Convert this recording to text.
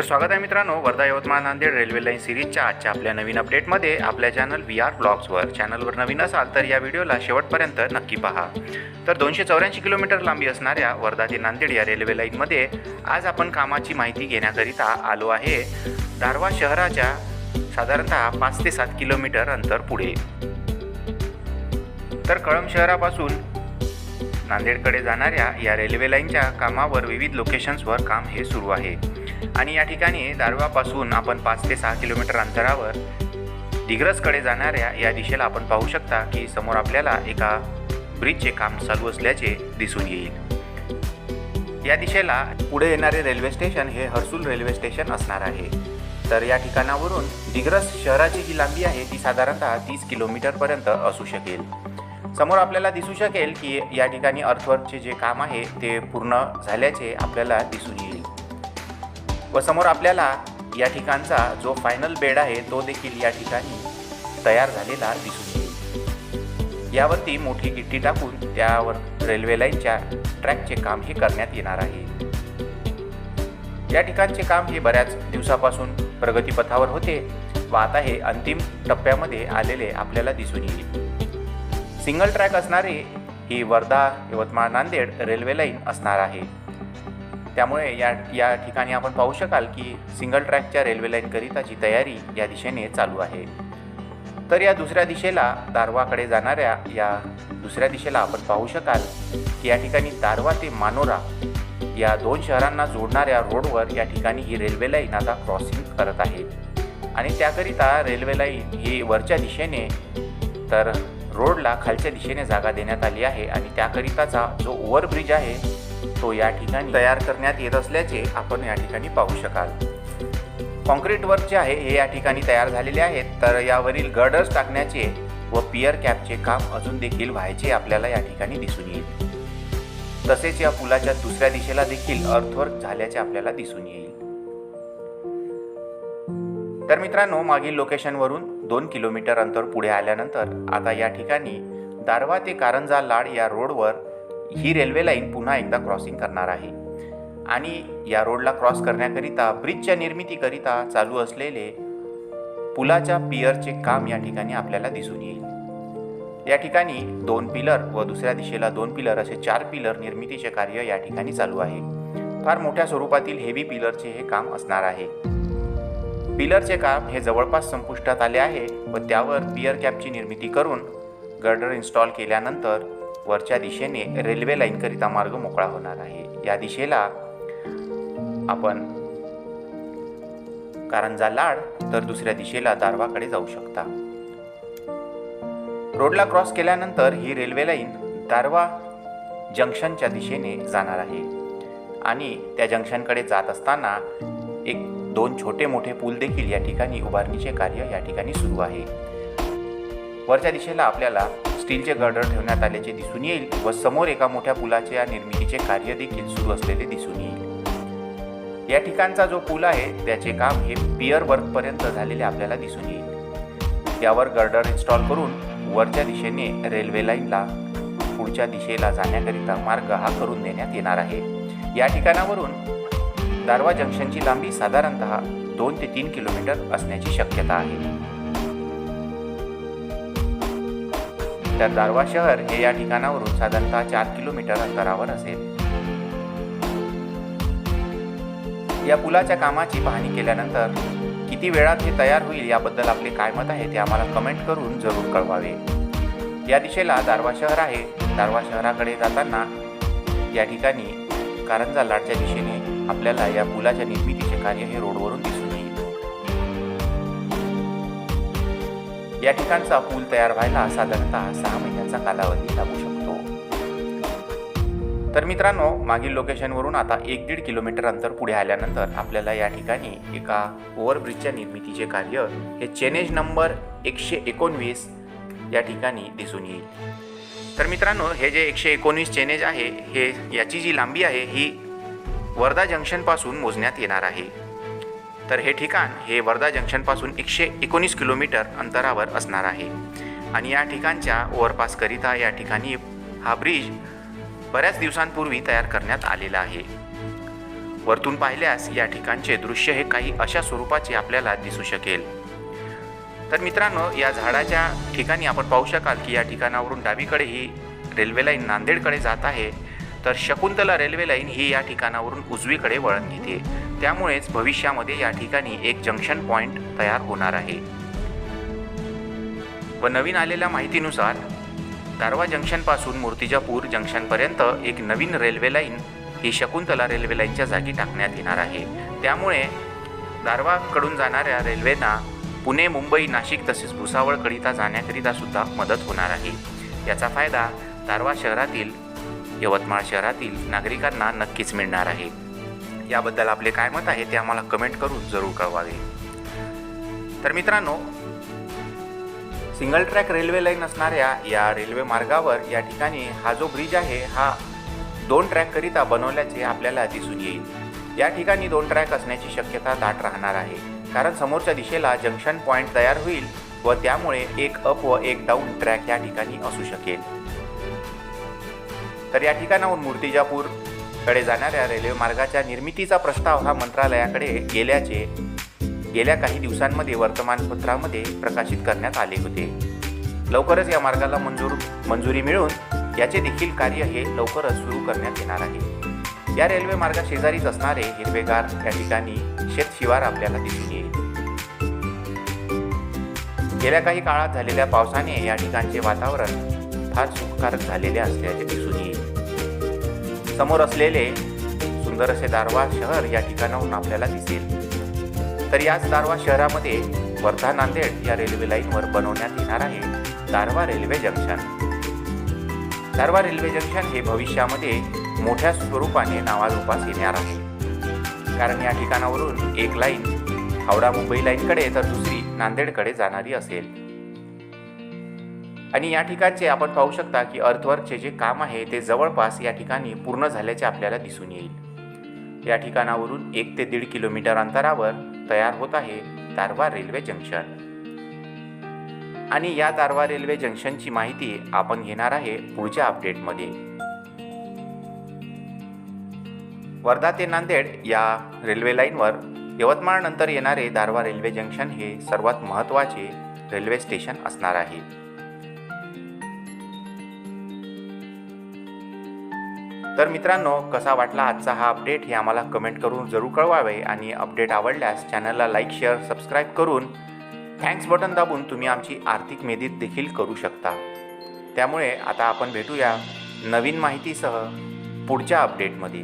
तर स्वागत आहे मित्रांनो, वर्धा यवतमाळ नांदेड रेल्वे लाईन सिरीजच्या आजच्या आपल्या नवीन अपडेटमध्ये आपल्या चॅनल VR ब्लॉग्सवर. चॅनलवर नवीन असाल तर या व्हिडिओला शेवटपर्यंत नक्की पहा. तर 284 किलोमीटर लांबी असणाऱ्या वर्धा ते नांदेड या रेल्वे लाईनमध्ये आज आपण कामाची माहिती घेण्याकरिता आलो आहे. दारव्हा शहराच्या साधारणतः 5 ते 7 किलोमीटर अंतर पुढे. तर कळंब शहरापासून नांदेडकडे जाणाऱ्या या रेल्वे लाईनच्या कामावर विविध लोकेशन्सवर काम हे सुरू आहे. आणि या ठिकाणी दारव्हापासून आपण 5 ते 6 किलोमीटर अंतरावर दिग्रसकडे जाणाऱ्या या दिशेला आपण पाहू शकता की समोर आपल्याला एका ब्रिजचे काम चालू असल्याचे दिसून येईल. या दिशेला पुढे येणारे रेल्वे स्टेशन हे हर्सुल रेल्वे स्टेशन असणार आहे. तर या ठिकाणावरून दिग्रस शहराची जी लांबी आहे ती साधारणतः 30 किलोमीटरपर्यंत असू शकेल. समोर आपल्याला दिसू शकेल की या ठिकाणी अर्थवर्कचे जे काम आहे ते पूर्ण झाल्याचे आपल्याला दिसून येईल व समोर आपल्याला या ठिकाणचा जो फायनल बेड आहे तो देखील या ठिकाणी तयार झालेला दिसून येईल. यावरती मोठी गिट्टी टाकून त्यावर रेल्वे लाईनच्या ट्रॅकचे काम हे करण्यात येणार आहे. या ठिकाणचे काम हे बऱ्याच दिवसापासून प्रगतीपथावर होते व आता हे अंतिम टप्प्यामध्ये आलेले आपल्याला दिसून येईल. सिंगल ट्रॅक असणारी ही वर्धा यवतमाळ नांदेड रेल्वे लाईन असणार आहे. त्यामुळे या ठिकाणी आपण पाहू शकाल की सिंगल ट्रॅकच्या रेल्वे लाईनकरिताची तयारी या दिशेने चालू आहे. तर या दुसऱ्या दिशेला दारव्हाकडे जाणाऱ्या या दुसऱ्या दिशेला आपण पाहू शकाल की या ठिकाणी दारव्हा ते मानोरा या दोन शहरांना जोडणाऱ्या रोडवर या ठिकाणी ही रेल्वे लाईन आता क्रॉसिंग करत आहे. आणि त्याकरिता रेल्वे लाईन ही वरच्या दिशेने तर रोडला खालच्या दिशेने जागा देण्यात आली आहे. आणि त्याकरिताचा जो ओव्हरब्रिज आहे तो या ठिकाणी तयार करण्यात येत असल्याचे आपण या ठिकाणी पाहू शकाल. कॉन्क्रीट वर्क जे आहे हे या ठिकाणी तयार झालेले आहेत. तर यावरील गर्डर्स टाकण्याचे व पियर कॅपचे काम अजून देखील व्हायचे आपल्याला या ठिकाणी दिसून येईल. तसेच या पुलाच्या दुसऱ्या दिशेला देखील अर्थवर्क झाल्याचे आपल्याला दिसून येईल. तर मित्रांनो, मागील लोकेशनवरून 2 किलोमीटर अंतर पुढे आल्यानंतर आता या ठिकाणी दारव्हा ते कारंजा लाड या रोडवर ही रेल्वे लाईन पुन्हा एकदा क्रॉसिंग करणार आहे. आणि या रोडला क्रॉस करण्याकरिता ब्रिजच्या निर्मितीकरिता चालू असलेले पुलाच्या पियरचे काम या ठिकाणी आपल्याला दिसून येईल. या ठिकाणी 2 पिलर व दुसऱ्या दिशेला 2 पिलर असे 4 पिलर निर्मितीचे कार्य या ठिकाणी चालू आहे. फार मोठ्या स्वरूपातील हेवी पिलरचे हे काम असणार आहे. पिलरचे काम हे जवळपास संपुष्टात आले आहे व त्यावर पियर कॅपची निर्मिती करून गर्डर इन्स्टॉल केल्यानंतर वरच्या दिशेने रेल्वे लाईनकरिता मार्ग मोकळा होणार आहे. या दिशेला आपण कारंजा लाड तर दुसऱ्या दिशेला दारव्हाकडे जाऊ शकता. रोडला क्रॉस केल्यानंतर ही रेल्वे लाईन दारव्हा जंक्शनच्या दिशेने जाणार आहे. आणि त्या जंक्शनकडे जात असताना 2 छोटे मोठे पूल देखील या ठिकाणी उभारणीचे कार्य या ठिकाणी सुरू आहे. वरच्या दिशेला आपल्याला स्टीलचे गर्डर ठेवण्यात आल्याचे दिसून येईल व समोर एका मोठ्या पुलाच्या निर्मितीचे कार्य देखील सुरू असलेले दिसून येईल. या ठिकाणचा जो पूल आहे त्याचे काम हे पियर वर्कपर्यंत झालेले आपल्याला दिसून येईल. यावर गर्डर इन्स्टॉल करून वरच्या दिशेने रेल्वे लाईनला पुढच्या दिशेला जाण्याकरिता मार्ग हा करून देण्यात येणार आहे. या ठिकाणावरून दारव्हा जंक्शनची लांबी साधारणतः 2 ते 3 किलोमीटर असण्याची शक्यता आहे. तर दारव्हा शहर हे या ठिकाणावरून साधारणतः 4 किलोमीटर अंतरावर असेल. या पुलाच्या कामाची पाहणी केल्यानंतर किती वेळात हे तयार होईल याबद्दल आपले काय मत आहे ते आम्हाला कमेंट करून जरूर कळवावे. या दिशेला दारव्हा शहर आहे. दारव्हा शहराकडे जाताना या ठिकाणी कारंजा लाडच्या दिशेने आपल्याला या पुलाच्या निर्मितीचे कार्य हे रोडवरून दिसून येईल. या ठिकाणचा पूल तयार व्हायला साधारणतः 6 महिन्यांचा कालावधी लागू शकतो. तर मित्रांनो, मागील लोकेशनवरून आता 1-1.5 किलोमीटर अंतर पुढे आल्यानंतर आपल्याला या ठिकाणी एका ओव्हरब्रिजच्या निर्मितीचे कार्य हे चेनेज नंबर 119 या ठिकाणी दिसून येईल. तर मित्रांनो, हे जे 119 चेनेज आहे हे याची जी लांबी आहे ही वर्धा जंक्शनपासून मोजण्यात येणार आहे. तर हे ठिकाण हे वर्धा जंक्शनपासून 119 किलोमीटर अंतरावर असणार आहे. आणि या ठिकाणच्या ओव्हरपासकरिता या ठिकाणी हा ब्रिज बऱ्याच दिवसांपूर्वी तयार करण्यात आलेला आहे. वरतून पाहिल्यास या ठिकाणचे दृश्य हे काही अशा स्वरूपाचे आपल्याला दिसू शकेल। तर मित्रांनो, या झाडाच्या ठिकाणी आपण पाहू शकाल की या ठिकाणावरून डावीकडे ही रेल्वे लाईन नांदेडकडे जात आहे, तर शकुंतला रेल्वे लाईन ही या ठिकाणावरून उजवीकडे वळण घेते। त्यामुळेच भविष्यामध्ये या ठिकाणी एक जंक्शन पॉइंट तयार होणार आहे। व नवीन आलेल्या माहितीनुसार दारवा जंक्शनपासून मूर्तिजापूर जंक्शनपर्यंत एक नवीन रेल्वे लाईन ही शकुंतला रेल्वे लाईनच्या जागी टाकण्यात येणार आहे। त्यामुळे दारवाकडून जाणाऱ्या रेल्वेना पुणे, मुंबई, नाशिक तसेच भुसावळकरिता जाण्याकरिता सुद्धा मदत होणार आहे। याचा फायदा दारवा शहरातील, यवतमाळ शहरातील नागरिकांना नक्कीच मिळणार आहे। याबद्दल आपले काय मत आहे ते आम्हाला कमेंट करून जरूर कळवावे। तर मित्रांनो, सिंगल ट्रॅक रेल्वे लाईन असणाऱ्या या रेल्वे मार्गावर या ठिकाणी हा जो ब्रिज आहे हा 2 ट्रॅककरिता बनवल्याचे आपल्याला दिसून येईल। या ठिकाणी 2 ट्रॅक असण्याची शक्यता दाट राहणार आहे, कारण समोरच्या दिशेला जंक्शन पॉइंट तयार होईल व त्यामुळे एक अप व एक डाऊन ट्रॅक या ठिकाणी असू शकेल। तर या ठिकाणाहून मूर्तिजापूरकडे जाणाऱ्या रेल्वे मार्गाच्या निर्मितीचा प्रस्ताव हा मंत्रालयाकडे गेल्या काही दिवसांमध्ये वर्तमानपत्रामध्ये प्रकाशित करण्यात आले होते। लवकरच या मार्गाला मंजुरी मिळून याचे देखील कार्य हे लवकरच सुरू करण्यात येणार आहे। या रेल्वे मार्गा शेजारीच असणारे हिरवेगार या ठिकाणी शेतशिवार आपल्याला दिसून येईल। गेल्या काही काळात झालेल्या पावसाने या ठिकाणचे वातावरण फार सुखकारक झालेले असल्याचे दिसून येईल। समोर असलेले सुंदर असे दारवा शहर या ठिकाणाहून आपल्याला दिसेल। तर याच दारवा शहरामध्ये वर्धा नांदेड या रेल्वे लाईनवर बनवण्यात येणार आहे Darwha railway junction. Darwha railway junction हे भविष्यामध्ये मोठ्या स्वरूपाने नावारूपास येणार आहे, कारण या ठिकाणावरून एक लाईन हावडा मुंबई लाईनकडे तर दुसरी नांदेडकडे जाणारी असेल। आणि या ठिकाणचे आपण पाहू शकता की अर्थवर्कचे जे काम आहे ते जवळपास या ठिकाणी पूर्ण झाल्याचे आपल्याला दिसून येईल। या ठिकाणावरून 1 ते 1.5 किलोमीटर अंतरावर तयार होत आहे दारवा रेल्वे जंक्शन। आणि या दारवा रेल्वे जंक्शनची माहिती आपण घेणार आहे पुढच्या अपडेटमध्ये। वर्धा ते नांदेड या रेल्वे लाईनवर यवतमाळ नंतर येणारे दारवा रेल्वे जंक्शन हे सर्वात महत्त्वाचे रेल्वे स्टेशन असणार आहे। तर मित्रांनो, कसा वाटला आजचा हा अपडेट हे आम्हाला कमेंट करून जरूर कळवावे। आणि अपडेट आवडल्यास चॅनलला लाईक, शेअर, सबस्क्राईब करून थँक्स बटन दाबून तुम्ही आमची आर्थिक मदत देखील करू शकता। त्यामुळे आता आपण भेटूया नवीन माहितीसह पुढच्या अपडेटमध्ये।